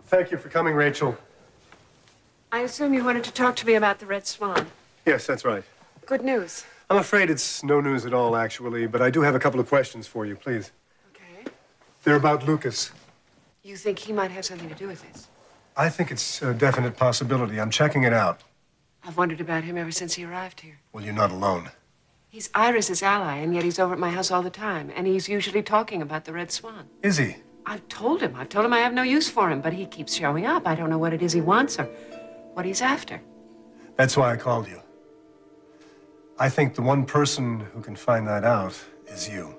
Thank you for coming, Rachel. I assume you wanted to talk to me about the Red Swan. Yes, that's right. Good news. I'm afraid it's no news at all, actually, but I do have a couple of questions for you, please. Okay. They're about Lucas. You think he might have something to do with this? I think it's a definite possibility. I'm checking it out. I've wondered about him ever since he arrived here. Well, you're not alone. He's Iris's ally, and yet he's over at my house all the time, and he's usually talking about the Red Swan. Is he? I've told him I have no use for him, but he keeps showing up. I don't know what it is he wants or what he's after. That's why I called you. I think the one person who can find that out is you.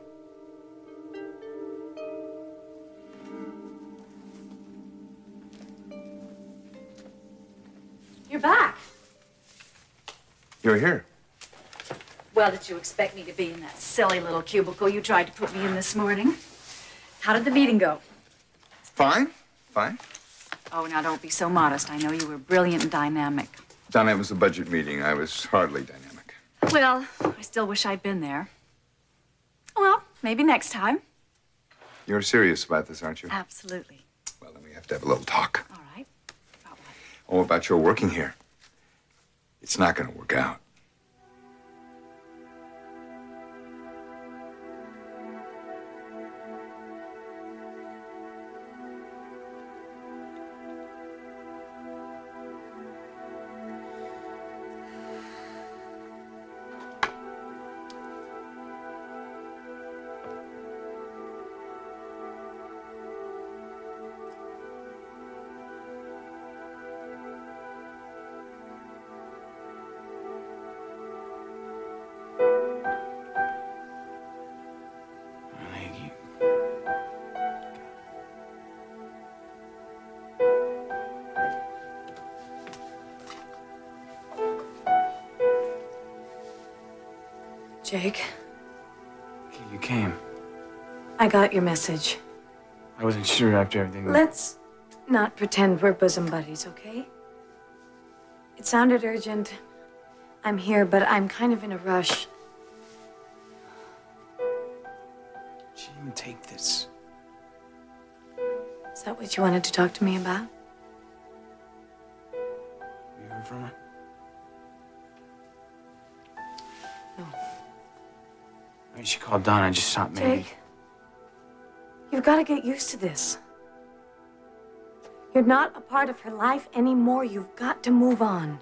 You're back. You're here. Well, did you expect me to be in that silly little cubicle you tried to put me in this morning? How did the meeting go? Fine. Fine. Oh, now don't be so modest. I know you were brilliant and dynamic. Donna, it was a budget meeting. I was hardly dynamic. Well, I still wish I'd been there. Well, maybe next time. You're serious about this, aren't you? Absolutely. Well, then we have to have a little talk. All right. About what? Oh, about your working here. It's not going to work out. Jake, You came. I got your message. I wasn't sure after everything. Let's not pretend we're bosom buddies, okay? It sounded urgent. I'm here, but I'm kind of in a rush. She didn't even take this. Is that what you wanted to talk to me about? You heard from her? No. I mean, she called Donna and just stopped me. Jake, you've got to get used to this. You're not a part of her life anymore. You've got to move on.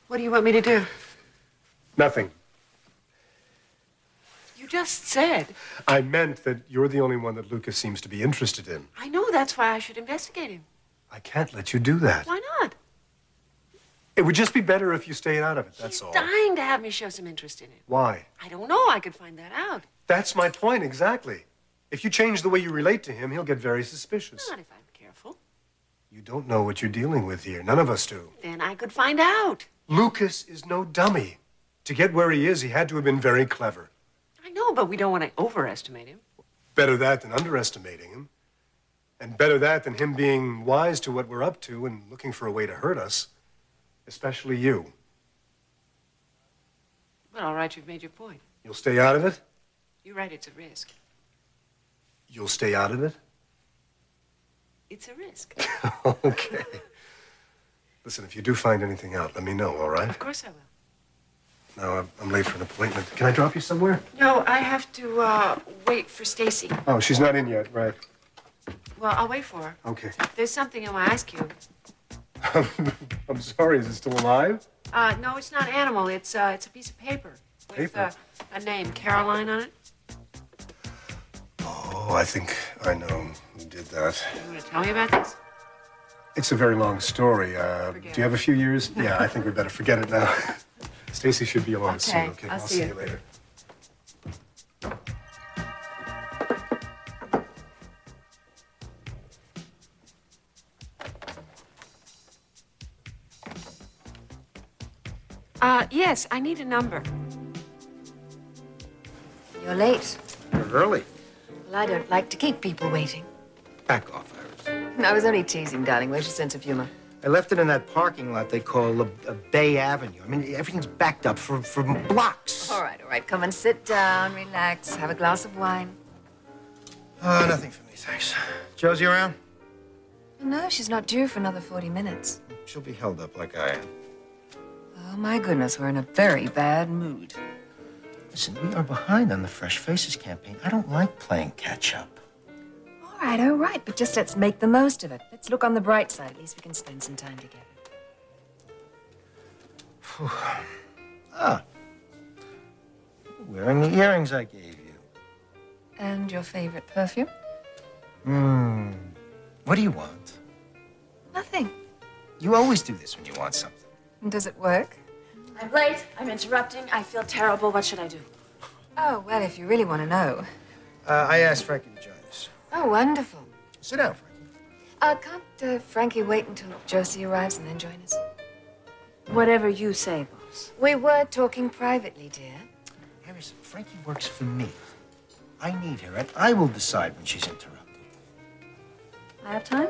What do you want me to do? Nothing. You just said. I meant that you're the only one that Lucas seems to be interested in. I know, that's why I should investigate him. I can't let you do that. Why not? It would just be better if you stayed out of it, that's He's all. dying to have me show some interest in him. Why? I don't know. I could find that out. That's my point, exactly. If you change the way you relate to him, he'll get very suspicious. Not if I'm careful. You don't know what you're dealing with here. None of us do. Then I could find out. Lucas is no dummy. To get where he is, he had to have been very clever. I know, but we don't want to overestimate him. Better that than underestimating him. And better that than him being wise to what we're up to and looking for a way to hurt us. Especially you. Well, all right, you've made your point. You'll stay out of it? You're right, it's a risk. You'll stay out of it? It's a risk. Okay. Listen, if you do find anything out, let me know, all right? Of course I will. Now, I'm late for an appointment. Can I drop you somewhere? No, I have to wait for Stacy. Oh, she's not in yet, right? Well, I'll wait for her. Okay. There's something in my ice cube. I'm sorry, is it still alive? No, it's not animal. It's a piece of paper. With Paper? A name, Caroline, on it. Oh, I think I know who did that. You want to tell me about this? It's a very long story. Do Forget you have a few years? Yeah, I think we better forget it now. Stacy should be along soon, okay? I'll see you later. Yes, I need a number. You're late. You're early. Well, I don't like to keep people waiting. Back off, Iris. I was only teasing, darling. Where's your sense of humor? I left it in that parking lot they call a Bay Avenue. I mean, everything's backed up for blocks. All right. Come and sit down, relax, have a glass of wine. Nothing for me, thanks. Josie around? No, she's not due for another 40 minutes. She'll be held up like I am. Oh, my goodness, we're in a very bad mood. Listen, we are behind on the Fresh Faces campaign. I don't like playing catch-up. All right, but just let's make the most of it. Let's look on the bright side. At least we can spend some time together. Wearing the earrings I gave you. And your favorite perfume? What do you want? Nothing. You always do this when you want something. And does it work? I'm late. I'm interrupting. I feel terrible. What should I do? Oh, well, if you really want to know. I asked Frankie to join us. Oh, wonderful. Sit down, Frankie. Can't Frankie wait until Josie arrives and then join us? Whatever you say, boss. We were talking privately, dear. Iris, Frankie works for me. I need her, and I will decide when she's interrupted. I have time?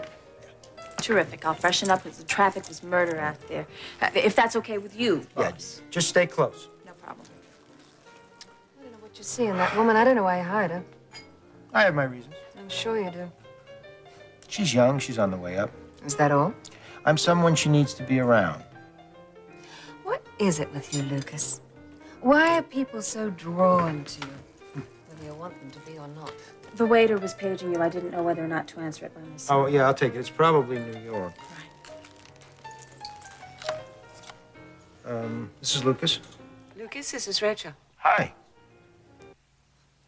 Terrific. I'll freshen up because the traffic was murder out there. If that's okay with you, boss. Yeah, just stay close. No problem. I don't know what you see in that woman. I don't know why you hired her. I have my reasons. I'm sure you do. She's young. She's on the way up. Is that all? I'm someone she needs to be around. What is it with you, Lucas? Why are people so drawn to you, whether you want them to be or not? The waiter was paging you. I didn't know whether or not to answer it by myself. Oh, yeah, I'll take it. It's probably New York. Right. This is Lucas. Lucas, this is Rachel. Hi.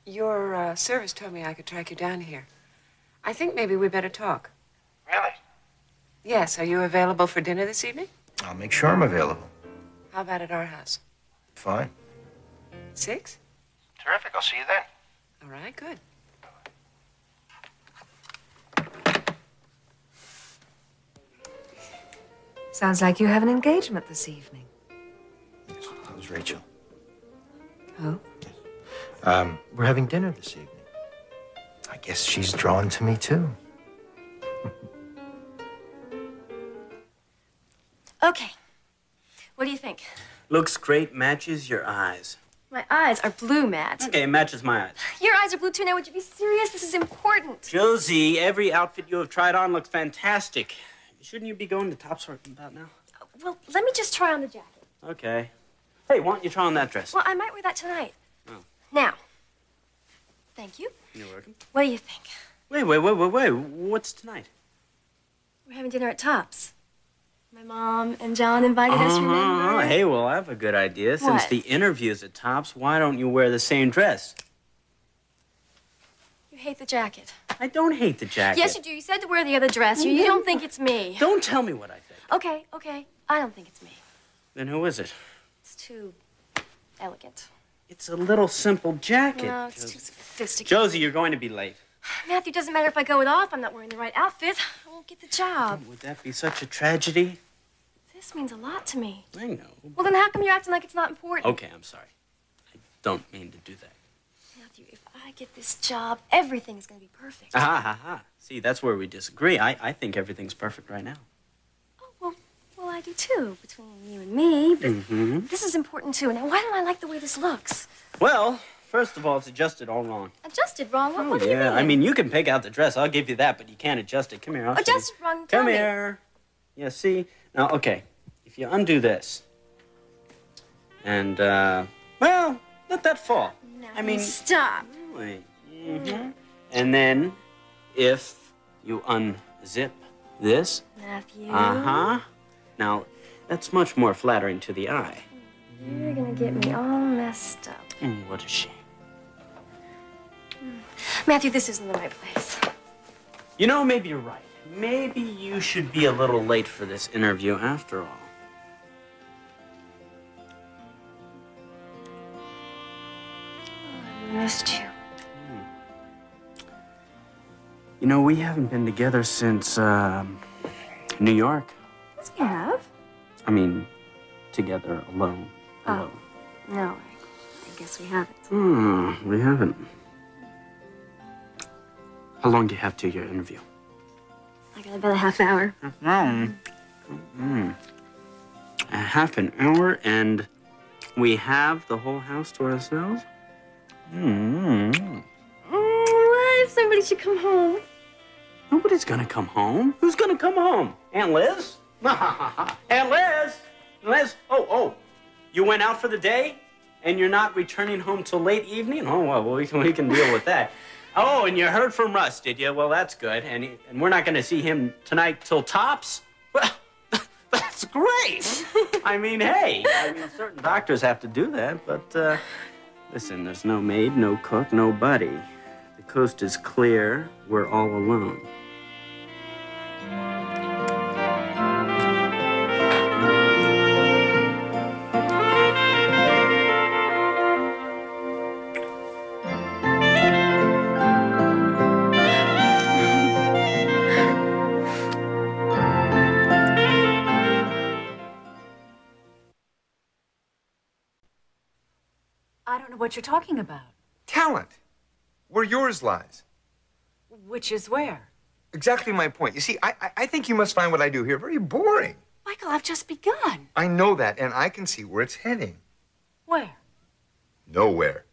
Your service told me I could track you down here. I think maybe we better talk. Really? Yes. Are you available for dinner this evening? I'll make sure I'm available. How about at our house? Fine. 6? Terrific. I'll see you then. All right, good. Sounds like you have an engagement this evening. Yes, that was Rachel. Oh? Yes. We're having dinner this evening. I guess she's drawn to me, too. Okay. What do you think? Looks great, matches your eyes. My eyes are blue, Matt. Okay, matches my eyes. Your eyes are blue too now. Would you be serious? This is important. Josie, every outfit you have tried on looks fantastic. Shouldn't you be going to Tops right about now? Well, let me just try on the jacket. Okay. Hey, why don't you try on that dress? Well, I might wear that tonight. Oh. Now. Thank you. You're welcome. What do you think? Wait. What's tonight? We're having dinner at Tops. My mom and John invited us, remember? Hey, well, I have a good idea. Since What? the interview's at Tops, why don't you wear the same dress? You hate the jacket. I don't hate the jacket. Yes, you do. You said to wear the other dress. You don't think it's me. Don't tell me what I think. Okay. I don't think it's me. Then who is it? It's too elegant. It's a little simple jacket. No, it's too sophisticated. Josie, you're going to be late. Matthew, doesn't matter if I go it off. I'm not wearing the right outfit. I won't get the job. Would that be such a tragedy? This means a lot to me. I know. Well, then how come you're acting like it's not important? Okay, I'm sorry. I don't mean to do that. Matthew, if I get this job, everything's going to be perfect. Ha. See, that's where we disagree. I think everything's perfect right now. Oh, well, I do too, between you and me, but this is important too. Now, why don't I like the way this looks? Well, first of all, it's adjusted all wrong. Adjusted wrong? What do you mean? I mean, you can pick out the dress. I'll give you that, but you can't adjust it. Come here, I'll show you. Adjusted wrong, tell Come me. here. Yeah, see? Now, okay. If you undo this, and, well, let that fall. No, I mean... stop. Wait. And then, if you unzip this... Matthew. Now, that's much more flattering to the eye. You're going to get me all messed up. What a shame. Matthew, this isn't the right place. You know, maybe you're right. Maybe you should be a little late for this interview after all. I missed you. You know, we haven't been together since, New York. Yes, we have. I mean, together, alone. Oh, no, I guess we haven't. We haven't. How long do you have to your interview? I got about a half hour. A half an hour and we have the whole house to ourselves? What? Somebody should come home. Nobody's gonna come home. Who's gonna come home? Aunt Liz? Aunt Liz! Liz? Oh, you went out for the day and you're not returning home till late evening? Oh, well, we can deal with that. Oh, and you heard from Russ, did you? Well, that's good. And we're not gonna see him tonight till tops? Well, that's great. I mean, hey, certain doctors have to do that, but listen, there's no maid, no cook, no buddy. The coast is clear. We're all alone. I don't know what you're talking about. Talent. Where yours lies. Which is where? Exactly my point. You see, I think you must find what I do here very boring. Michael, I've just begun. I know that, and I can see where it's heading. Where? Nowhere.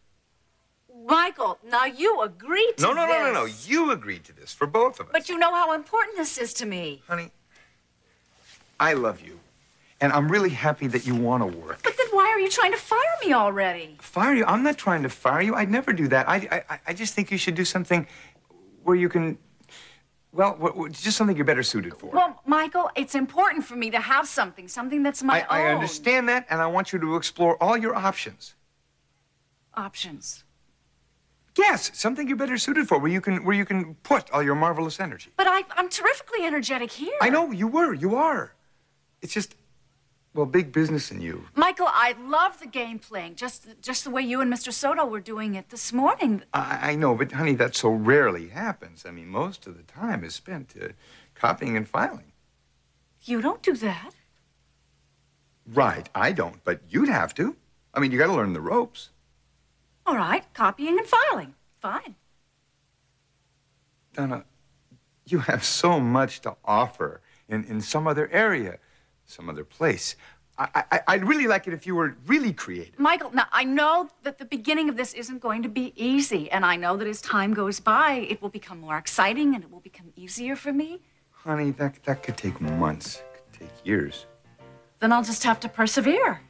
Michael, now you agreed to this. No. You agreed to this for both of us. But you know how important this is to me. Honey, I love you, and I'm really happy that you want to work. But then why are you trying to fire me already? Fire you? I'm not trying to fire you. I'd never do that. I just think you should do something where you can, well, just something you're better suited for. Well, Michael, it's important for me to have something that's my own. I understand that, and I want you to explore all your options. Options? Yes, something you're better suited for, where you can put all your marvelous energy. But I'm terrifically energetic here. I know, you are. It's just, well, big business in you. Michael, I love the game playing, just the way you and Mr. Soto were doing it this morning. I know, but honey, that so rarely happens. I mean, most of the time is spent copying and filing. You don't do that. Right, I don't, but you'd have to. I mean, you got to learn the ropes. All right, copying and filing. Fine. Donna, you have so much to offer in some other area, some other place. I'd really like it if you were really creative. Michael, now, I know that the beginning of this isn't going to be easy, and I know that as time goes by, it will become more exciting and it will become easier for me. Honey, that could take months. It could take years. Then I'll just have to persevere.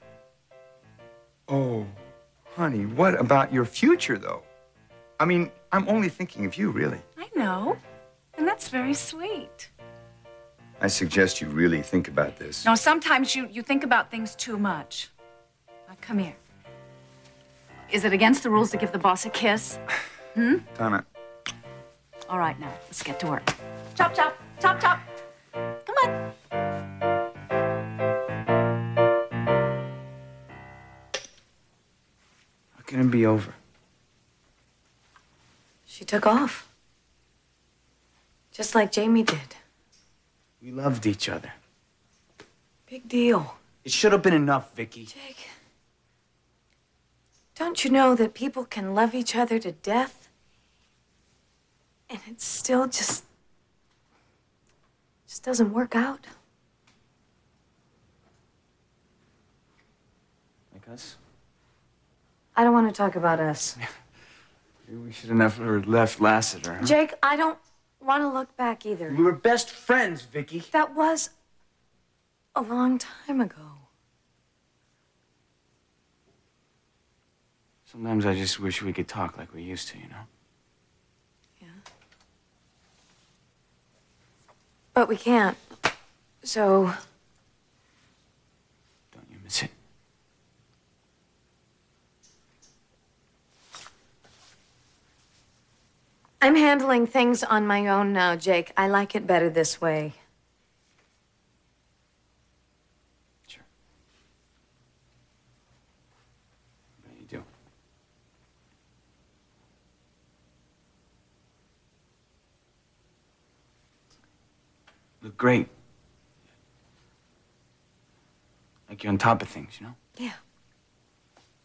Oh, honey, what about your future, though? I mean, I'm only thinking of you, really. I know, and that's very sweet. I suggest you really think about this. No, sometimes you think about things too much. Now, come here. Is it against the rules to give the boss a kiss? Donna. All right, now, let's get to work. Chop, chop, chop, chop. Come on. How can it be over? She took off. Just like Jamie did. We loved each other. Big deal. It should have been enough, Vicky. Jake, don't you know that people can love each other to death? And it still just doesn't work out. Like us? I don't want to talk about us. Maybe we should have never left Lassiter, huh? Jake, I don't want to look back either. We were best friends, Vicky. That was a long time ago. Sometimes I just wish we could talk like we used to, you know? Yeah. But we can't. So... Don't you miss it? I'm handling things on my own now, Jake. I like it better this way. Sure. I bet you do. Look great. Like you're on top of things, you know? Yeah.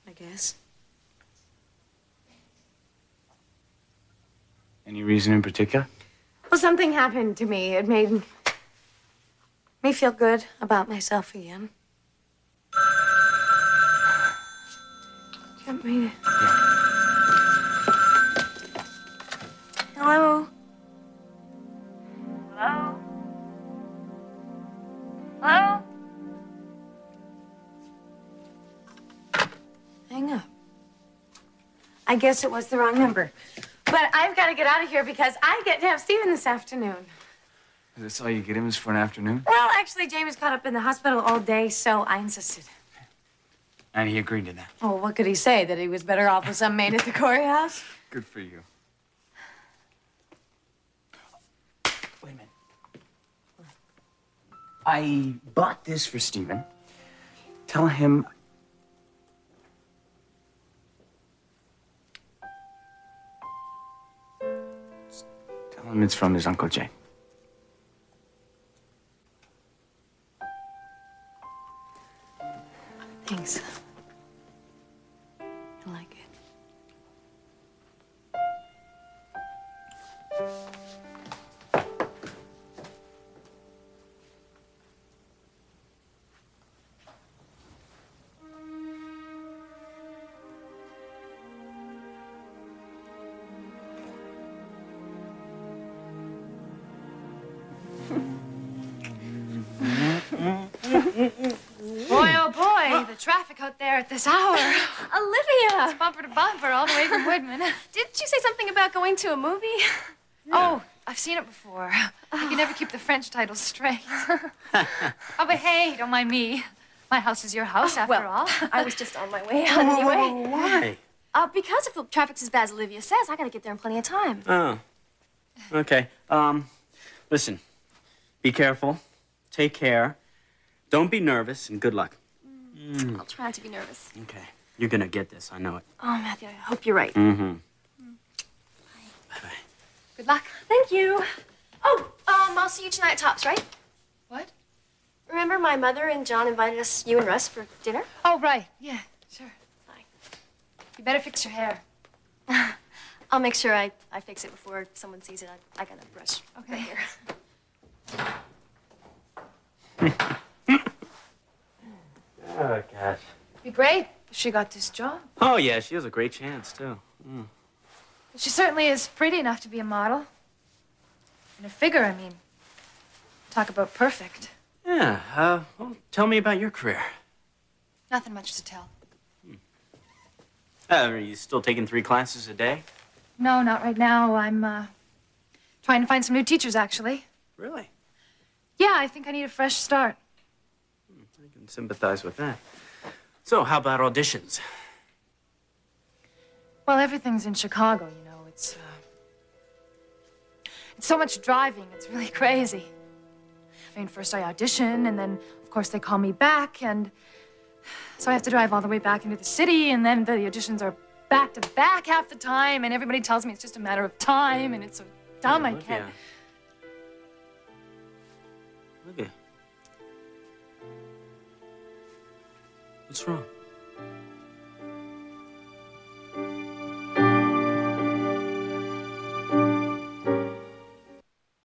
I guess. Any reason in particular? Well, something happened to me. It made me feel good about myself again. Do you want me to... Hello? Hello? Hello? Hang up. I guess it was the wrong number. But I've got to get out of here because I get to have Steven this afternoon. That's all you get him is for an afternoon? Well, actually, James was caught up in the hospital all day, so I insisted. And he agreed to that. Oh, what could he say? That he was better off with some maid at the courthouse? Good for you. Wait a minute. I bought this for Steven. Tell him... Tell him it's from his Uncle Jay. Thanks. I like it. Boy, oh boy, the traffic out there at this hour. Olivia! It's bumper to bumper all the way from Woodman. Didn't you say something about going to a movie? Oh, I've seen it before. I can never keep the French titles straight. Oh, but hey, don't mind me. My house is your house, after all. I was just on my way out anyway. Why? Because if the traffic's as bad as Olivia says, I gotta get there in plenty of time. Oh. Okay. Listen. Be careful. Take care. Don't be nervous, and good luck. I'll try not to be nervous. Okay. You're gonna get this. I know it. Oh, Matthew, I hope you're right. Mm-hmm. Bye. Good luck. Thank you. Oh, I'll see you tonight at Tops, right? What? Remember my mother and John invited us, you and Russ, for dinner? Oh, right. Yeah, sure. Bye. You better fix your hair. I'll make sure I fix it before someone sees it. I got a brush Okay. right here. Oh, gosh. Be great if she got this job. Oh, yeah, she has a great chance, too. She certainly is pretty enough to be a model. And her figure, I mean. Talk about perfect. Yeah, well, tell me about your career. Nothing much to tell. Are you still taking 3 classes a day? No, not right now. I'm, trying to find some new teachers, actually. Really? Yeah, I think I need a fresh start. I can sympathize with that. So, how about auditions? Well, everything's in Chicago, you know. It's so much driving. It's really crazy. I mean, first I audition, and then, of course, they call me back, and so I have to drive all the way back into the city, and then the auditions are back to back half the time, and everybody tells me it's just a matter of time, and it's so dumb I can't. Olivia. What's wrong?